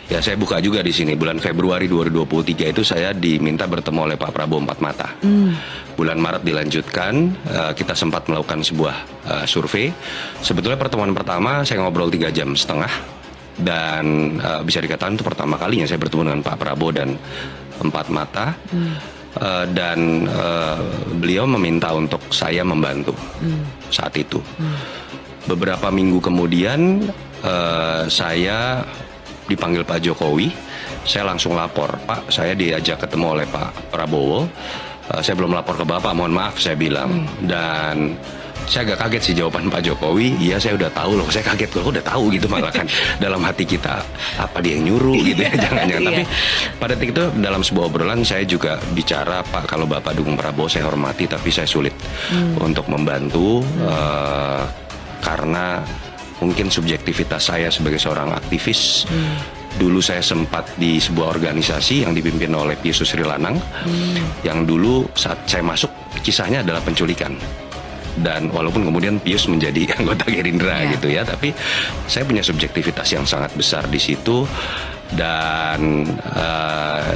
Ya saya buka juga di sini. Bulan Februari 2023 itu saya diminta bertemu oleh Pak Prabowo empat mata. Bulan Maret dilanjutkan, kita sempat melakukan sebuah survei. Sebetulnya pertemuan pertama saya ngobrol 3,5 jam. Dan bisa dikatakan itu pertama kalinya saya bertemu dengan Pak Prabowo dan empat mata. Dan beliau meminta untuk saya membantu saat itu. Beberapa minggu kemudian saya dipanggil Pak Jokowi, saya langsung lapor, Pak, saya diajak ketemu oleh Pak Prabowo, saya belum lapor ke Bapak, mohon maaf, saya bilang. Dan saya agak kaget sih jawaban Pak Jokowi, iya saya udah tahu loh, saya kaget loh, udah tahu gitu, malah kan dalam hati kita, apa dia yang nyuruh gitu ya, jangan-jangan. Tapi pada detik itu dalam sebuah obrolan saya juga bicara, Pak, kalau Bapak dukung Prabowo saya hormati, tapi saya sulit untuk membantu, karena mungkin subjektivitas saya sebagai seorang aktivis. Dulu saya sempat di sebuah organisasi yang dipimpin oleh Pius Sri Lanang, yang dulu saat saya masuk kisahnya adalah penculikan. Dan walaupun kemudian Pius menjadi anggota Gerindra gitu ya, tapi saya punya subjektivitas yang sangat besar di situ. Dan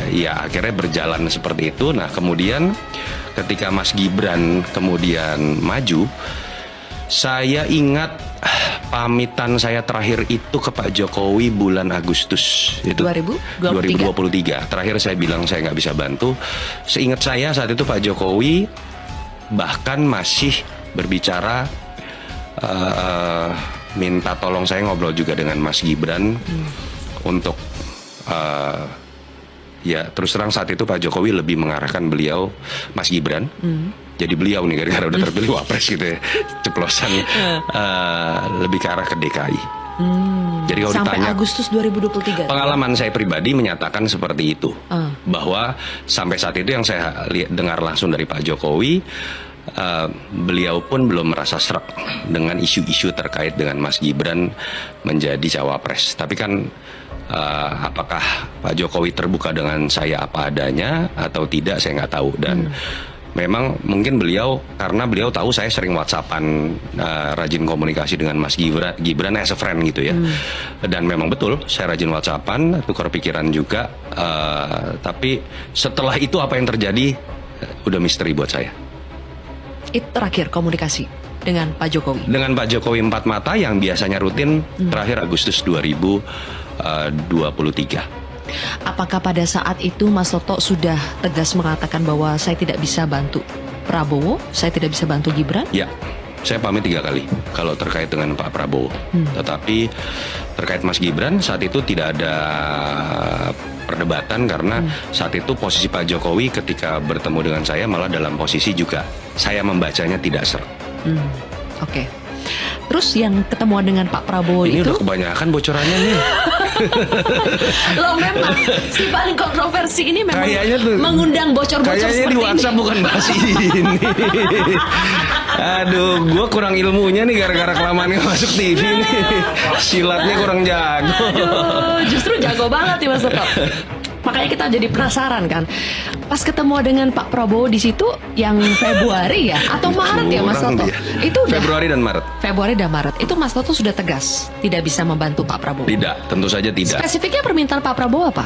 ya akhirnya berjalan seperti itu. Nah kemudian ketika Mas Gibran kemudian maju, saya ingat pamitan saya terakhir itu ke Pak Jokowi bulan Agustus itu 2023. Terakhir saya bilang saya nggak bisa bantu. Seingat saya saat itu Pak Jokowi bahkan masih berbicara minta tolong saya ngobrol juga dengan Mas Gibran untuk ya terus terang saat itu Pak Jokowi lebih mengarahkan beliau Mas Gibran. Jadi beliau nih gara-gara udah terpilih wapres gitu ya, ceplosan lebih ke arah ke DKI. Jadi kalau sampai ditanya Agustus 2023. pengalaman saya pribadi menyatakan seperti itu, bahwa sampai saat itu yang saya dengar langsung dari Pak Jokowi, beliau pun belum merasa srek dengan isu-isu terkait dengan Mas Gibran menjadi cawapres. Tapi kan apakah Pak Jokowi terbuka dengan saya apa adanya atau tidak, saya nggak tahu. Dan memang mungkin beliau, karena beliau tahu saya sering WhatsAppan, rajin komunikasi dengan Mas Gibran as a friend gitu ya. Dan memang betul saya rajin WhatsAppan, tukar pikiran juga. Tapi setelah itu apa yang terjadi udah misteri buat saya. Itu terakhir komunikasi dengan Pak Jokowi. Dengan Pak Jokowi empat mata yang biasanya rutin terakhir Agustus 2023. Apakah pada saat itu Mas Toto sudah tegas mengatakan bahwa saya tidak bisa bantu Prabowo, saya tidak bisa bantu Gibran? Ya, saya pamit 3 kali kalau terkait dengan Pak Prabowo. Tetapi terkait Mas Gibran saat itu tidak ada perdebatan, karena saat itu posisi Pak Jokowi ketika bertemu dengan saya malah dalam posisi juga saya membacanya tidak seret. Oke. Terus yang ketemuan dengan Pak Prabowo ini itu? udah kebanyakan bocorannya nih. Loh memang si paling kontroversi ini memang Kayaknya tuh, mengundang bocor-bocor kayaknya seperti di WhatsApp ini. bukan bahas ini. Aduh, gue kurang ilmunya nih gara-gara kelamaan masuk TV nih. Silatnya kurang jago. Aduh, justru jago banget nih Mas Toto. Makanya kita jadi penasaran kan. Pas ketemu dengan Pak Prabowo di situ yang Februari ya atau Maret ya Mas Toto? Itu udah Februari dan Maret. Februari dan Maret. Itu Mas Toto sudah tegas tidak bisa membantu Pak Prabowo. Tidak, tentu saja tidak. Spesifiknya permintaan Pak Prabowo apa?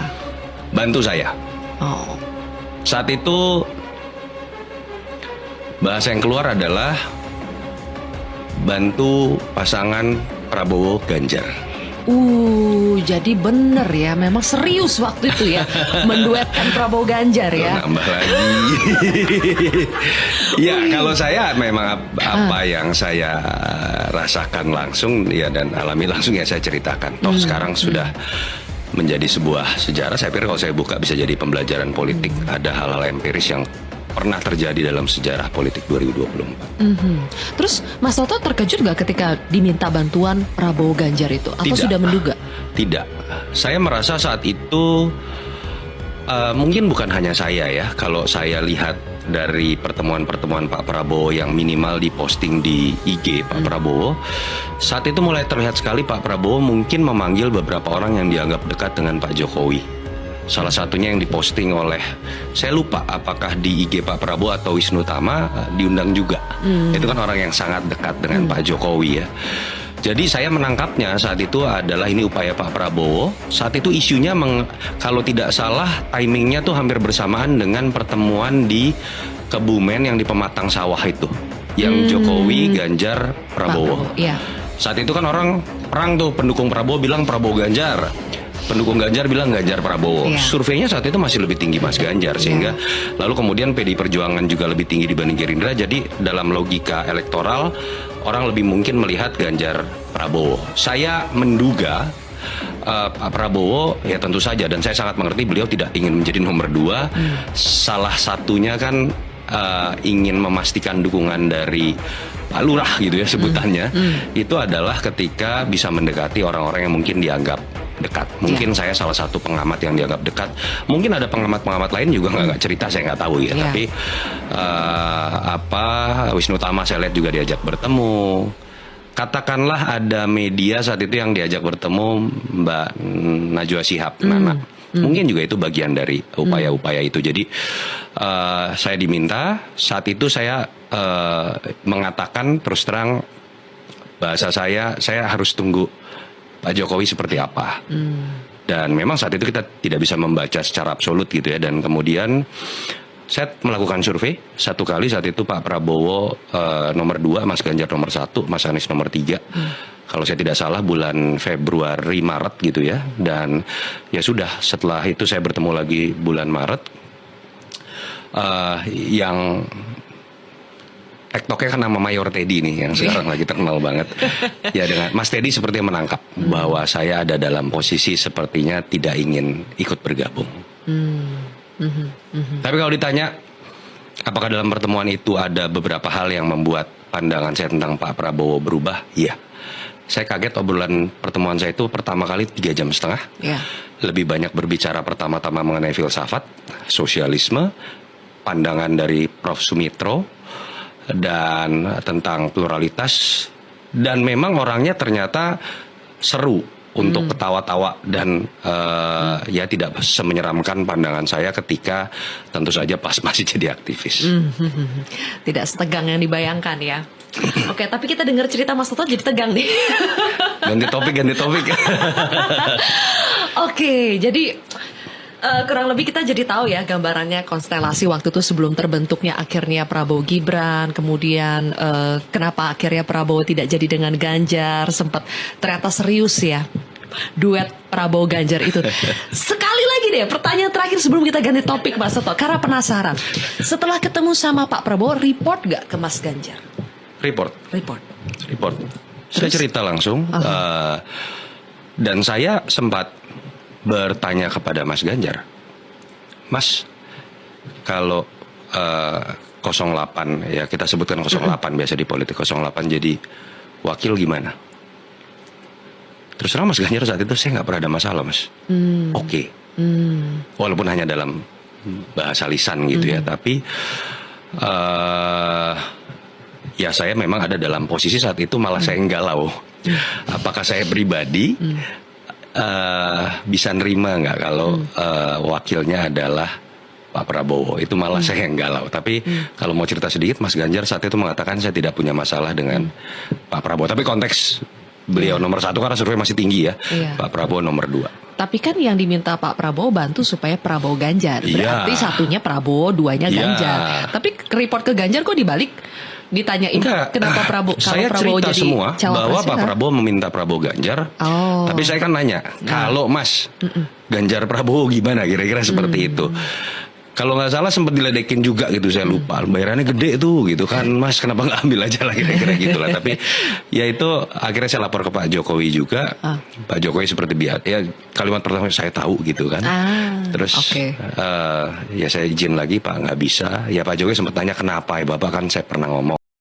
Bantu saya. Oh. Saat itu bahasa yang keluar adalah bantu pasangan Prabowo Ganjar. Jadi bener ya, memang serius waktu itu ya menduetkan Prabowo Ganjar ya. Nambah lagi. Ya kalau saya memang apa yang saya rasakan langsung ya dan alami langsung ya saya ceritakan. Toh sekarang sudah menjadi sebuah sejarah. Saya pikir kalau saya buka bisa jadi pembelajaran politik. Ada hal-hal empiris yang pernah terjadi dalam sejarah politik 2024. Terus Mas Toto terkejut gak ketika diminta bantuan Prabowo Ganjar itu? Atau Tidak. sudah menduga? Tidak. Saya merasa saat itu mungkin bukan hanya saya ya. Kalau saya lihat dari pertemuan-pertemuan Pak Prabowo yang minimal diposting di IG Pak Prabowo, saat itu mulai terlihat sekali Pak Prabowo mungkin memanggil beberapa orang yang dianggap dekat dengan Pak Jokowi. Salah satunya yang diposting oleh, saya lupa apakah di IG Pak Prabowo atau Wisnu Tama diundang juga. Itu kan orang yang sangat dekat dengan Pak Jokowi ya. Jadi saya menangkapnya saat itu adalah ini upaya Pak Prabowo. Saat itu isunya kalau tidak salah timingnya tuh hampir bersamaan dengan pertemuan di Kebumen yang di Pematang Sawah itu. Yang Jokowi, Ganjar, Prabowo. Iya. Saat itu kan orang perang tuh, pendukung Prabowo bilang Prabowo Ganjar. Pendukung Ganjar bilang Ganjar Prabowo. Iya. Surveinya saat itu masih lebih tinggi Mas Ganjar, sehingga lalu kemudian PDI Perjuangan juga lebih tinggi dibanding Gerindra. Jadi dalam logika elektoral orang lebih mungkin melihat Ganjar Prabowo. Saya menduga Pak Prabowo ya tentu saja, dan saya sangat mengerti beliau tidak ingin menjadi nomor 2. Salah satunya kan ingin memastikan dukungan dari Pak Lurah gitu ya sebutannya. Itu adalah ketika bisa mendekati orang-orang yang mungkin dianggap dekat. Mungkin saya salah satu pengamat yang dianggap dekat. Mungkin ada pengamat-pengamat lain juga nggak cerita, saya nggak tahu ya. Tapi Wisnu Tama saya lihat juga diajak bertemu. Katakanlah ada media saat itu yang diajak bertemu Mbak Najwa Shihab, Nana. Mungkin juga itu bagian dari upaya-upaya itu. Jadi saya diminta saat itu saya mengatakan terus terang, bahasa saya harus tunggu Pak Jokowi seperti apa. Dan memang saat itu kita tidak bisa membaca secara absolut gitu ya. Dan kemudian saya melakukan survei satu kali, saat itu Pak Prabowo nomor 2, Mas Ganjar nomor 1, Mas Anies nomor 3. Kalau saya tidak salah bulan Februari Maret gitu ya. Dan ya sudah, setelah itu saya bertemu lagi bulan Maret. Yang TikToknya kan nama Mayor Teddy nih yang sekarang lagi terkenal banget. Ya, dengan Mas Teddy sepertinya menangkap bahwa saya ada dalam posisi sepertinya tidak ingin ikut bergabung. Tapi kalau ditanya apakah dalam pertemuan itu ada beberapa hal yang membuat pandangan saya tentang Pak Prabowo berubah? Iya. Saya kaget obrolan pertemuan saya itu pertama kali 3,5 jam. Lebih banyak berbicara pertama-tama mengenai filsafat, sosialisme, pandangan dari Prof. Sumitro, dan tentang pluralitas. Dan memang orangnya ternyata seru untuk ketawa-tawa dan ya tidak semenyeramkan pandangan saya ketika tentu saja pas masih jadi aktivis. Tidak setegang yang dibayangkan ya. Oke, tapi kita dengar cerita Mas Toto jadi tegang nih. Ganti topik. Oke, jadi kurang lebih kita jadi tahu ya gambarannya konstelasi waktu itu sebelum terbentuknya akhirnya Prabowo Gibran, kemudian kenapa akhirnya Prabowo tidak jadi dengan Ganjar, sempat ternyata serius ya duet Prabowo Ganjar itu. Sekali lagi deh pertanyaan terakhir sebelum kita ganti topik Mas Toto, karena penasaran, setelah ketemu sama Pak Prabowo report gak ke Mas Ganjar? Report. Saya cerita langsung. Dan saya sempat bertanya kepada Mas Ganjar, Mas, kalau 08 ya kita sebutkan 08 biasa di politik, 08 jadi wakil gimana? Terus terang Mas Ganjar saat itu saya nggak pernah ada masalah Mas. Oke. Walaupun hanya dalam bahasa lisan gitu ya, tapi ya saya memang ada dalam posisi saat itu malah saya galau. Apakah saya pribadi bisa nerima nggak kalau wakilnya adalah Pak Prabowo? Itu malah saya yang galau. Tapi kalau mau cerita sedikit, Mas Ganjar saat itu mengatakan saya tidak punya masalah dengan Pak Prabowo. Tapi konteks beliau nomor 1 karena survei masih tinggi ya. Pak Prabowo nomor 2. Tapi kan yang diminta Pak Prabowo bantu supaya Prabowo Ganjar. Berarti satunya Prabowo, 2-nya Ganjar. Tapi report ke Ganjar kok dibalik? Ditanyain kenapa Prabowo, saya Prabowo cerita jadi semua bahwa Pak Prabowo meminta Prabowo Ganjar. Tapi saya kan nanya, kalau Mas Ganjar Prabowo gimana, kira-kira seperti itu. Kalau nggak salah sempat diledekin juga gitu, saya lupa, bayarannya gede tuh gitu kan Mas, kenapa nggak ambil aja lah, kira-kira gitulah. Tapi ya itu akhirnya saya lapor ke Pak Jokowi juga. Pak Jokowi seperti biasa ya, kalimat pertama saya tahu gitu kan. Terus ya saya izin lagi Pak, nggak bisa. Ya Pak Jokowi sempat tanya kenapa ya Bapak, kan saya pernah ngomong